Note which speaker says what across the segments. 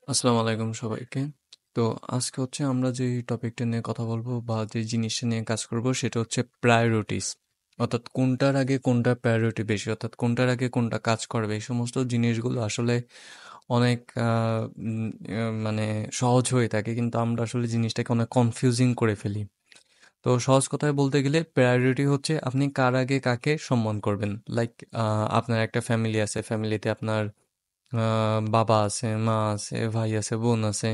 Speaker 1: আসসালামু আলাইকুম সবাইকে। তো আজকে হচ্ছে আমরা যে টপিকটা নিয়ে কথা বলবো বা যে জিনিসটা নিয়ে কাজ করব সেটা হচ্ছে প্রায়োরিটিস। অর্থাৎ কোনটার আগে কোনটা প্রায়োরিটি বেশি, অর্থাৎ কোনটার আগে কোনটা কাজ করবে, এই সমস্ত জিনিসগুলো আসলে অনেক মানে সহজ হয়ে থাকে, কিন্তু আমরা আসলে জিনিসটাকে অনেক কনফিউজিং করে ফেলি। তো সহজ কথায় বলতে গেলে প্রায়োরিটি হচ্ছে আপনি কার আগে কাকে সম্মান করবেন। লাইক আপনার একটা ফ্যামিলি আছে, ফ্যামিলিতে আপনার বাবা আছে, মা আছে, ভাই আছে, বোন আছে।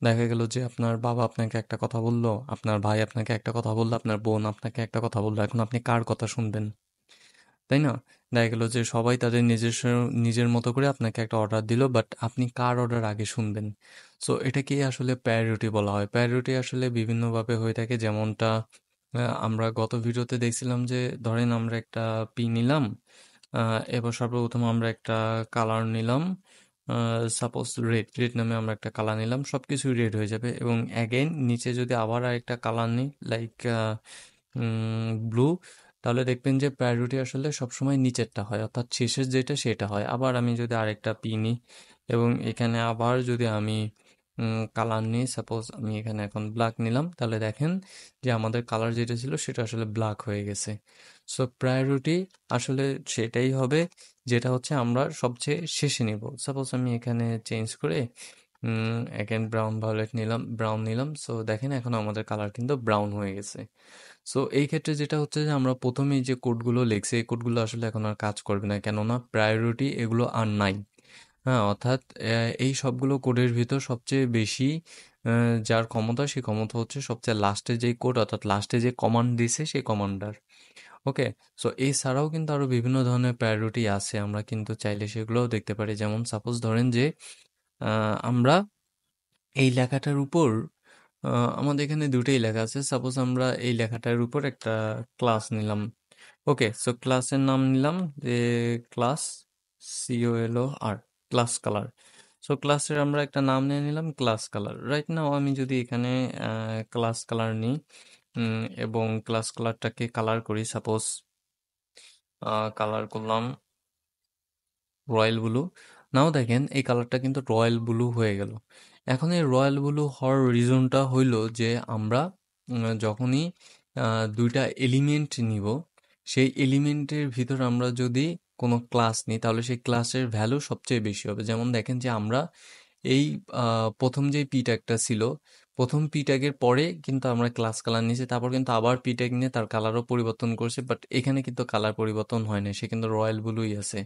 Speaker 1: দেখা গেল যে আপনার বাবা আপনাকে একটা কথা বললো, আপনার ভাই আপনাকে একটা কথা বললো, আপনার বোন আপনাকে একটা কথা বললো, এখন আপনি কার কথা শুনবেন? তাই না? দেখা গেল যে সবাই তাদের নিজস্ব নিজের মতো করে আপনাকে একটা অর্ডার দিল, বাট আপনি কার অর্ডার আগে শুনবেন? সো এটাকেই আসলে প্রায়োরিটি বলা হয়। প্রায়োরিটি আসলে বিভিন্নভাবে হয়ে থাকে, যেমনটা আমরা গত ভিডিওতে দেখছিলাম যে ধরেন আমরা একটা পি নিলাম। এবার সর্বপ্রথম আমরা একটা কালার নিলাম, সাপোজ রেড। রেড নামে আমরা একটা কালার নিলাম, সব কিছুই রেড হয়ে যাবে। এবং অ্যাগেন নিচে যদি আবার আরেকটা কালার নিই, লাইক ব্লু, তাহলে দেখবেন যে প্রায়োরিটি আসলে সবসময় নিচেরটা হয়, অর্থাৎ শেষের যেটা সেটা হয়। আবার আমি যদি আরেকটা পি নিই এবং এখানে আবার যদি আমি কালার নিই, সাপোজ আমি এখানে এখন ব্ল্যাক নিলাম, তাহলে দেখেন যে আমাদের কালার যেটা ছিল সেটা আসলে ব্ল্যাক হয়ে গেছে। সো প্রায়োরিটি আসলে সেটাই হবে যেটা হচ্ছে আমরা সবচেয়ে শেষে নিব। সাপোজ আমি এখানে চেঞ্জ করে এগেন ব্রাউন ভায়োলেট নিলাম, ব্রাউন নিলাম। সো দেখেন এখন আমাদের কালার কিন্তু ব্রাউন হয়ে গেছে। সো এই ক্ষেত্রে যেটা হচ্ছে যে আমরা প্রথমেই যে কোডগুলো লিখছি এই কোডগুলো আসলে এখন আর কাজ করবে না, কেননা প্রায়োরিটি এগুলো আর নাই। হ্যাঁ, অর্থাৎ এই সবগুলো কোডের ভিতর সবচেয়ে বেশি যার ক্ষমতা, সেই ক্ষমতা হচ্ছে সবচেয়ে লাস্টে যেই কোড, অর্থাৎ লাস্টে যে কমান্ড দিছে সেই কমান্ডার। ওকে। সো এছাড়াও কিন্তু আরো বিভিন্ন ধরনের প্রায়োরিটি আছে, আমরা কিন্তু চাইলে সেগুলোও দেখতে পারি। যেমন সাপোজ ধরেন যে আমরা এই লেখাটার উপর আমাদের এখানে দুটোই লেখা আছে। সাপোজ আমরা এই লেখাটার উপর একটা ক্লাস নিলাম। ওকে, সো ক্লাসের নাম নিলাম যে class, COLOR, class colour. So ক্লাসের আমরা একটা নাম নিয়ে নিলাম ক্লাস কালার। রাইট নাও আমি যদি এখানে ক্লাস কালার নিই এবং ক্লাস কালারটাকে কালার করি, সাপোজ কালার করলাম রয়্যাল ব্লু। নাও দেখেন এই কালারটা কিন্তু রয়্যাল ব্লু হয়ে গেল। এখন এই রয়্যাল ব্লু হওয়ার রিজনটা হইল যে আমরা যখনই দুইটা এলিমেন্ট নিব, সেই এলিমেন্টের ভিতর আমরা যদি কোনো ক্লাস নিই তাহলে সেই ক্লাসের ভ্যালু সবচেয়ে বেশি হবে। যেমন দেখেন যে আমরা এই প্রথম যে পি ট্যাগটা ছিল, প্রথম পি ট্যাগের পরে কিন্তু আমরা ক্লাস কালার নিয়েছি, তারপর কিন্তু আবার পি ট্যাগ নিয়ে তার কালারও পরিবর্তন করছে, বাট এখানে কিন্তু কালার পরিবর্তন হয় না, সে কিন্তু রয়্যাল ব্লুই আছে।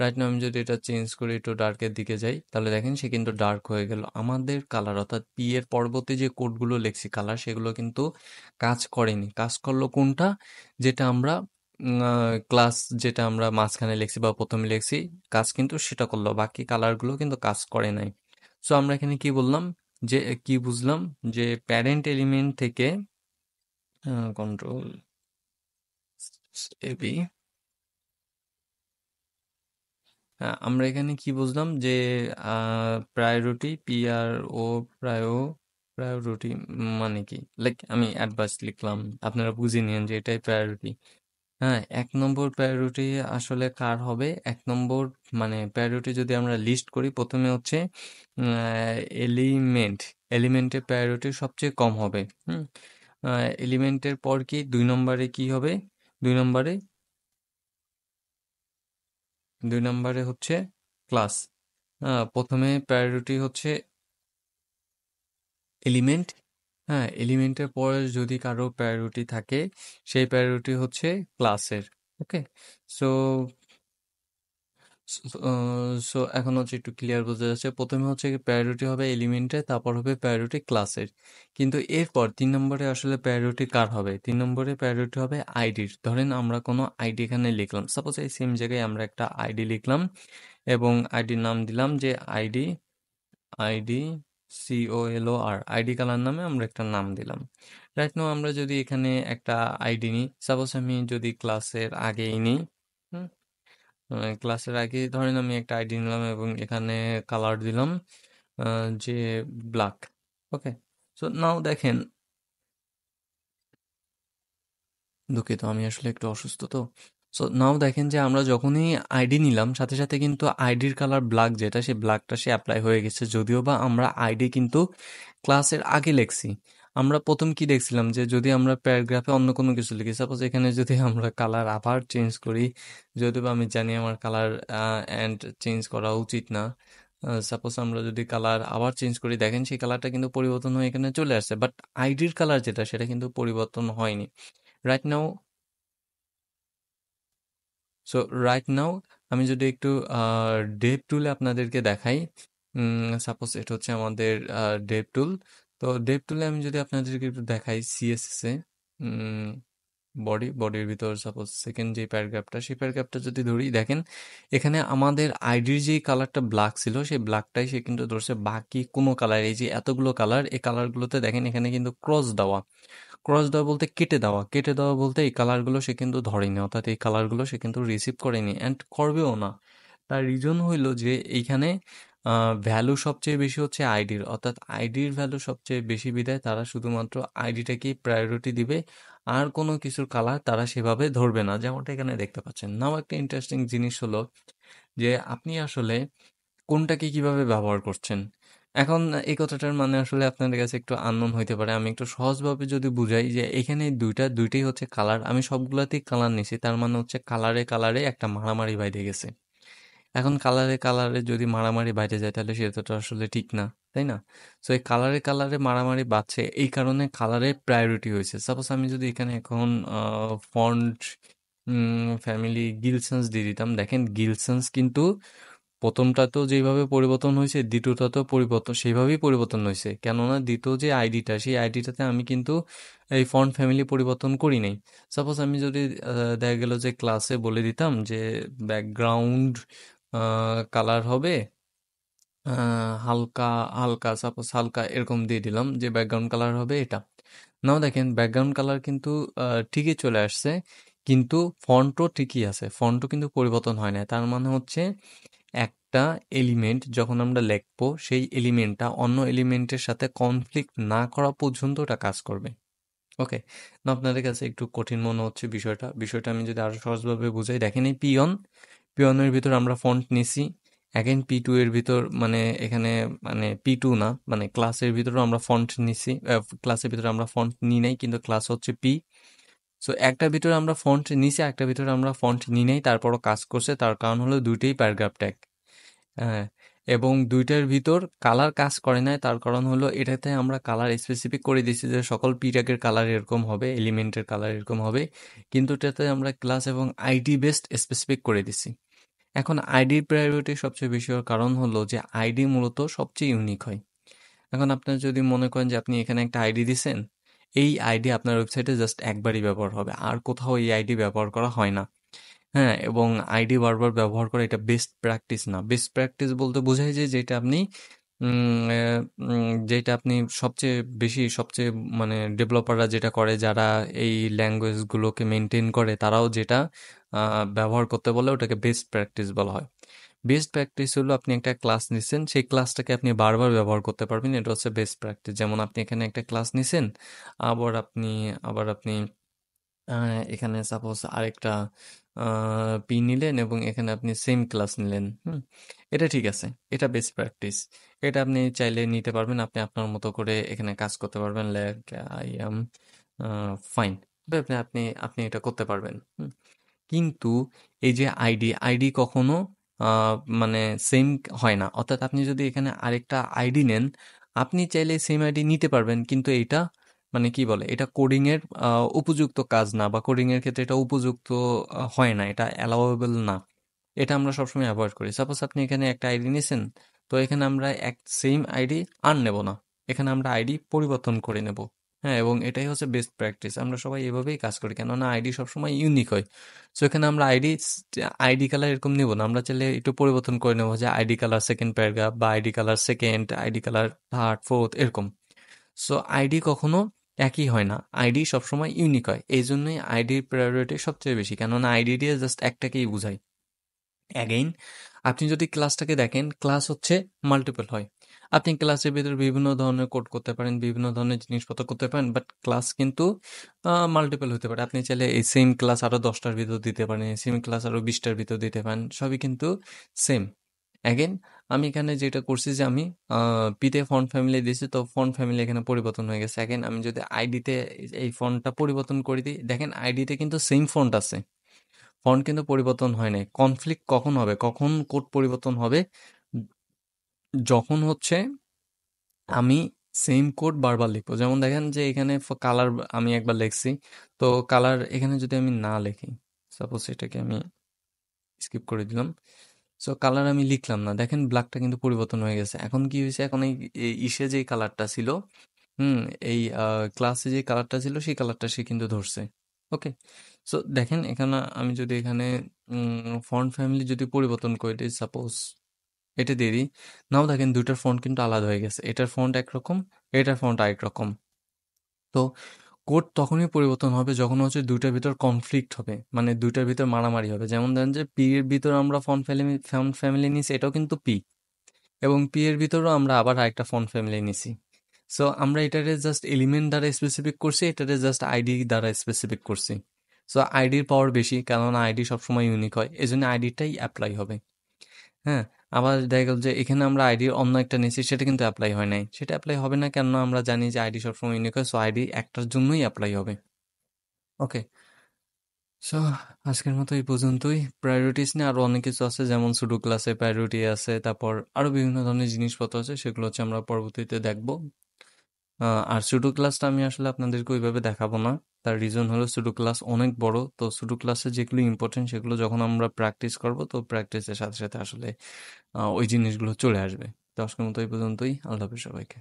Speaker 1: রাইট নাও আমি যদি এটা চেঞ্জ করে একটু ডার্কের দিকে যাই, তাহলে দেখেন সে কিন্তু ডার্ক হয়ে গেল। আমাদের কালার, অর্থাৎ পি এর পরবর্তী যে কোডগুলো লিখছি কালার, সেগুলো কিন্তু কাজ করেনি। কাজ করলো কোনটা? যেটা আমরা ক্লাস, যেটা আমরা মাঝখানে লিখছি বা প্রথমে লিখছি, কাজ কিন্তু সেটা করলো, বাকি কালারগুলো কিন্তু কাজ করে নাই। সো আমরা এখানে কি বললাম, যে কি বুঝলাম, যে প্যারেন্ট এলিমেন্ট থেকে কন্ট্রোল এবি, হ্যাঁ, আমরা এখানে কি বুঝলাম যে প্রায়োরিটি PRO, প্রায়োরিটি মানে কি, লাইক আমি অ্যাডভার্স লিখলাম, আপনারা বুঝে নিন যে এটাই প্রায়োরিটি। হ্যাঁ, 1 নম্বর প্রায়োরিটি আসলে কার হবে? 1 নম্বর মানে প্রায়োরিটি যদি আমরা লিস্ট করি, প্রথমে হচ্ছে এলিমেন্ট, এলিমেন্টের প্রায়োরিটি সবচেয়ে কম হবে। হুম, এলিমেন্টের পর কি 2 নম্বরে কি হবে? 2 নম্বরে, 2 নম্বরে হচ্ছে ক্লাস। প্রথমে প্রায়োরিটি হচ্ছে এলিমেন্ট। হ্যাঁ, এলিমেন্টের পরে যদি কারো প্রায়োরিটি থাকে, সেই প্রায়োরিটি হচ্ছে ক্লাসের। ওকে। সো সো এখন হচ্ছে একটু ক্লিয়ার বোঝা যাচ্ছে, প্রথমে হচ্ছে প্রায়োরিটি হবে এলিমেন্টের, তারপর হবে প্রায়োরিটি ক্লাসের। কিন্তু এরপর 3 নম্বরে আসলে প্রায়োরিটি কার হবে? 3 নম্বরে প্রায়োরিটি হবে আইডির। ধরেন আমরা কোনো আইডি এখানে লিখলাম, সাপোজ এই সেম জায়গায় আমরা একটা আইডি লিখলাম এবং আইডির নাম দিলাম যে ID, ID COLOR, ID colour নামে আমরা একটা নাম দিলাম। রাইট নাও আমরা যদি এখানে একটা আইডি নিই, সাপোজ আমি যদি ক্লাসের আগেই নিই, হুম, ক্লাসের আগে ধরেন আমি একটা আইডি নিলাম এবং এখানে কালার দিলাম যে ব্ল্যাক। ওকে। সো নাও দেখেন, দুঃখিত আমি আসলে একটু অসুস্থ তো। সো নাও দেখেন যে আমরা যখনই আইডি নিলাম সাথে সাথে কিন্তু আইডির কালার ব্ল্যাক যেটা সেই ব্ল্যাকটা সে অ্যাপ্লাই হয়ে গেছে, যদিও বা আমরা আইডি কিন্তু ক্লাসের আগে লিখছি। আমরা প্রথম কি দেখছিলাম যে যদি আমরা প্যারাগ্রাফে অন্য কোনো কিছু লিখি, সাপোজ এখানে যদি আমরা কালার আবার চেঞ্জ করি, যদিও বা আমি জানি আমার কালার অ্যান্ড চেঞ্জ করা উচিত না, সাপোজ আমরা যদি কালার আবার চেঞ্জ করি, দেখেন সেই কালারটা কিন্তু পরিবর্তন হয়ে এখানে চলে আসছে, বাট আইডির কালার যেটা সেটা কিন্তু পরিবর্তন হয়নি। Right now so right now আমি যদি একটু ডেভ টুলে আপনাদেরকে দেখাই, সাপোজ এটা হচ্ছে আমাদের ডেভ টুল। তো ডেভ টুলে আমি যদি আপনাদেরকে একটু দেখাই সিএসএস এ বডির ভিতর সাপোজ সেকেন্ড যে প্যারাগ্রাফটা, সেই প্যারাগ্রাফটা যদি ধরি, দেখেন এখানে আমাদের আইডির যে কালারটা ব্ল্যাক ছিল সেই ব্ল্যাকটাই সে কিন্তু ধরছে, বাকি কোনো কালার, এই যে এতগুলো কালার, এই কালারগুলোতে দেখেন এখানে কিন্তু ক্রস দেওয়া বলতে কেটে দেওয়া বলতে এই কালারগুলো সে কিন্তু ধরেনি, অর্থাৎ এই কালারগুলো সে কিন্তু রিসিভ করেনি অ্যান্ড করবেও না। তার রিজন হইল যে এইখানে ভ্যালু সবচেয়ে বেশি হচ্ছে আইডির, অর্থাৎ আইডির ভ্যালু সবচেয়ে বেশি বিধায় তারা শুধুমাত্র আইডিটাকেই প্রায়োরিটি দিবে, আর কোনো কিছুর কালার তারা সেভাবে ধরবে না, যেমনটা এখানে দেখতে পাচ্ছেন। নাও একটা ইন্টারেস্টিং জিনিস হলো যে আপনি আসলে কোনটাকে কিভাবে ব্যবহার করছেন। এখন এই কথাটার মানে আসলে আপনাদের কাছে একটু আননোন হইতে পারে। আমি একটু সহজভাবে যদি বুঝাই যে এখানে দুইটাই হচ্ছে কালার। আমি সবগুলাতেই কালার নিছি। তার মানে হচ্ছে কালারে একটা মারামারি বাইধে গেছে। এখন কালারে যদি মারামারি বাইরে যায় তাহলে সেটা তো আসলে ঠিক না, তাই না? সো এই কালারে মারামারি বাড়ছে, এই কারণে কালারের প্রায়োরিটি হয়েছে। সাপোজ আমি যদি এখানে এখন ফন্ট ফ্যামিলি গিলসন্স দিয়ে দিতাম, দেখেন গিলসন্স কিন্তু প্রথমটাতেও যেভাবে পরিবর্তন হয়েছে দ্বিতীয়টাতেও পরিবর্তন সেইভাবেই পরিবর্তন হয়েছে, কেননা দ্বিতীয় যে আইডিটা সেই আইডিটাতে আমি কিন্তু এই ফন্ট ফ্যামিলি পরিবর্তন করি নাই। সাপোজ আমি যদি দেখা গেল যে ক্লাসে বলে দিতাম যে ব্যাকগ্রাউন্ড কালার হবে হালকা হালকা, সাপোজ হালকা এরকম দিয়ে দিলাম যে ব্যাকগ্রাউন্ড কালার হবে এটা। নাও দেখেন ব্যাকগ্রাউন্ড কালার কিন্তু ঠিকই চলে আসছে, কিন্তু ফন্টও ঠিকই আছে, ফন্টও কিন্তু পরিবর্তন হয় না। তার মানে হচ্ছে একটা এলিমেন্ট যখন আমরা লিখবো সেই এলিমেন্টটা অন্য এলিমেন্টের সাথে কনফ্লিক্ট না করা পর্যন্ত ওটা কাজ করবে। ওকে, না আপনাদের কাছে একটু কঠিন মনে হচ্ছে বিষয়টা আমি যদি আরো সহজভাবে বুঝাই, দেখেন এই পিয়নের ভিতর আমরা ফন্ট নিছি, অ্যাগেন পি2 এর ভিতর মানে এখানে মানে পি2 না, মানে ক্লাসের ভিতরেও আমরা ফন্ট নিছি, ক্লাসের ভিতরে আমরা ফন্ট নিই নাই কিন্তু ক্লাস হচ্ছে পি। সো একটার ভিতরে আমরা ফন্ট নিছি, একটার ভিতরে আমরা ফন্ট নিই নাই, তারপরও কাজ করছে, তার কারণ হলো দুইটাই প্যারাগ্রাফ ট্যাগ। হ্যাঁ, এবং দুইটার ভিতর কালার কাজ করে নাই, তার কারণ হলো এটাতে আমরা কালার স্পেসিফিক করে দিচ্ছি যে সকল পি ট্যাগের কালার এরকম হবে, এলিমেন্টের কালার এরকম হবে, কিন্তু এটাতে আমরা ক্লাস এবং আইডি বেসড স্পেসিফিক করে দিচ্ছি। এখন আইডির প্রায়োরিটি সবচেয়ে বেশি হওয়ার কারণ হলো যে আইডি মূলত সবচেয়ে ইউনিক হয়। এখন আপনার যদি মনে করেন যে আপনি এখানে একটা আইডি দিছেন, এই আইডি আপনার ওয়েবসাইটে জাস্ট একবারই ব্যবহার হবে, আর কোথাও এই আইডি ব্যবহার করা হয় না। হ্যাঁ, এবং আইডি বারবার ব্যবহার করা এটা বেস্ট প্র্যাকটিস না। বেস্ট প্র্যাকটিস বলতে বোঝায় যে যেটা আপনি যেটা আপনি সবচেয়ে মানে ডেভেলপাররা যেটা করে, যারা এই ল্যাঙ্গুয়েজগুলোকে মেনটেন করে, তারাও যেটা ব্যবহার করতে বলে ওটাকে বেস্ট প্র্যাকটিস বলা হয়। বেস্ট প্র্যাকটিস হলো আপনি একটা ক্লাস নিছেন, সেই ক্লাসটাকে আপনি বারবার ব্যবহার করতে পারবেন, এটা হচ্ছে বেস্ট প্র্যাকটিস। যেমন আপনি এখানে একটা ক্লাস নিছেন, আবার আপনি এখানে সাপোজ আরেকটা পি নিলেন এবং এখানে আপনি সেম ক্লাস নিলেন। এটা ঠিক আছে, এটা বেস্ট প্র্যাকটিস। এটা আপনি চাইলে নিতে পারবেন, আপনি আপনার মতো করে এখানে কাজ করতে পারবেন, লাইক আই এম ফাইন, আপনি আপনি আপনি এটা করতে পারবেন। কিন্তু এই যে আইডি কখনো মানে সেম হয় না, অর্থাৎ আপনি যদি এখানে আরেকটা আইডি নেন, আপনি চাইলে সেম আইডি নিতে পারবেন, কিন্তু এইটা মানে কি বলে, এটা কোডিং এর উপযুক্ত কাজ না, বা কোডিং এর ক্ষেত্রে এটা উপযুক্ত হয় না, এটা অ্যালাউয়েবল না। এটা আমরা সবসময় অ্যাভয়েড করি। সাপোজ আপনি এখানে একটা আইডি নিয়েছেন, তো এখানে আমরা সেম আইডি আর নেব না, এখানে আমরা আইডি পরিবর্তন করে নেব। হ্যাঁ, এবং এটাই হচ্ছে বেস্ট প্র্যাকটিস, আমরা সবাই এভাবেই কাজ করি, কেননা আইডি সবসময় ইউনিক হয়। সো এখানে আমরা আইডি কালার এরকম নিব না, আমরা চাইলে একটু পরিবর্তন করে নেবো যে আইডি কালার সেকেন্ড প্যারাগ্রাফ, বা ID colour second, ID colour third, fourth, এরকম। সো আইডি কখনো একই হয় না, আইডি সবসময় ইউনিক হয়, এই জন্যই আইডির প্রায়োরিটি সবচেয়ে বেশি, কেননা আইডি দিয়ে জাস্ট একটাকেই বোঝায়। অ্যাগেইন আপনি যদি ক্লাসটাকে দেখেন, ক্লাস হচ্ছে মাল্টিপল হয়। আপনি ক্লাসের ভিতরে বিভিন্ন ধরনের কোড করতে পারেন, বিভিন্ন ধরনের জিনিসপত্র করতে পারেন, বাট ক্লাস কিন্তু মাল্টিপল হতে পারে। আপনি চাইলে এই সেম ক্লাস আরও 10টার ভিতর দিতে পারেন, সেম ক্লাস আরও 20টার ভিতর দিতে পারেন, সবই কিন্তু সেম। অ্যাগেন আমি এখানে যেটা করছি যে আমি পিতে ফন্ট ফ্যামিলি দিয়েছি, তো ফন্ট ফ্যামিলি এখানে পরিবর্তন হয়ে গেছে। অ্যাগেন আমি যদি আইডিতে এই ফন্টটা পরিবর্তন করে দিই, দেখেন আইডিতে কিন্তু সেম ফন্ট আছে, ফন্ট কিন্তু পরিবর্তন হয় নাই। কনফ্লিক্ট কখন হবে, কখন কোড পরিবর্তন হবে? যখন হচ্ছে আমি সেম কোড বারবার লিখবো। যেমন দেখেন যে এখানে কালার আমি একবার লিখছি, তো কালার এখানে যদি আমি না লিখি, সাপোজ এটাকে আমি স্কিপ করে দিলাম, সো কালার আমি লিখলাম না, দেখেন ব্ল্যাকটা কিন্তু পরিবর্তন হয়ে গেছে। এখন কি হয়েছে, এখন এই ইসে যেই কালারটা ছিল, হুম, এই ক্লাসে যে কালারটা ছিল সেই কালারটা সে কিন্তু ধরছে। ওকে, সো দেখেন এখানে আমি যদি এখানে ফন্ট ফ্যামিলি যদি পরিবর্তন করে দিই, সাপোজ এটা দিয়ে দিই, নাও দেখেন দুইটার ফন্ট কিন্তু আলাদা হয়ে গেছে, এটার ফন্ট একরকম, এটার ফন্ট আরেক রকম। তো কোড তখনই পরিবর্তন হবে যখন হচ্ছে দুইটার ভিতর কনফ্লিক্ট হবে, মানে দুইটার ভিতর মারামারি হবে। যেমন ধরেন যে পি এর ভিতর আমরা ফন্ট ফ্যামিলি নিছি, এটাও কিন্তু পি, এবং পি এর ভিতরেও আমরা আবার আরেকটা ফন্ট ফ্যামিলি নিছি। সো আমরা এটারে জাস্ট এলিমেন্ট দ্বারা স্পেসিফিক করছি, এটারে জাস্ট আইডি দ্বারা স্পেসিফিক করছি। সো আইডির পাওয়ার বেশি, কারণ আইডি সবসময় ইউনিক হয়, এই জন্য আইডিটাই অ্যাপ্লাই হবে। হ্যাঁ, আবার দেখা গেল যে এখানে আমরা আইডির অন্য একটা নিয়েছি, সেটা কিন্তু অ্যাপ্লাই হয় নাই। সেটা অ্যাপ্লাই হবে না, কেননা আমরা জানি যে আইডি সবসময় ইউনিক হয়, সো আইডি একটার জন্যই অ্যাপ্লাই হবে। ওকে, সো আজকের মতো এই পর্যন্তই। প্রায়োরিটিস নিয়ে আরও অনেক কিছু আছে, যেমন সুডো ক্লাসে প্রায়োরিটি আছে, তারপর আরও বিভিন্ন ধরনের জিনিসপত্র আছে, সেগুলো হচ্ছে আমরা পরবর্তীতে দেখবো। আর সুডো ক্লাসটা আমি আসলে আপনাদেরকে ওইভাবে দেখাবো না। তার রিজন হলো সুডো ক্লাস অনেক বড়, তো সুডো ক্লাসে যেগুলো ইম্পর্টেন্ট সেগুলো যখন আমরা প্র্যাকটিস করব, তো প্র্যাকটিসের সাথে সাথে আসলে ওই জিনিসগুলো চলে আসবে। তো আজকের মতো এই পর্যন্তই। আল্লাহ হাফেজ সবাইকে।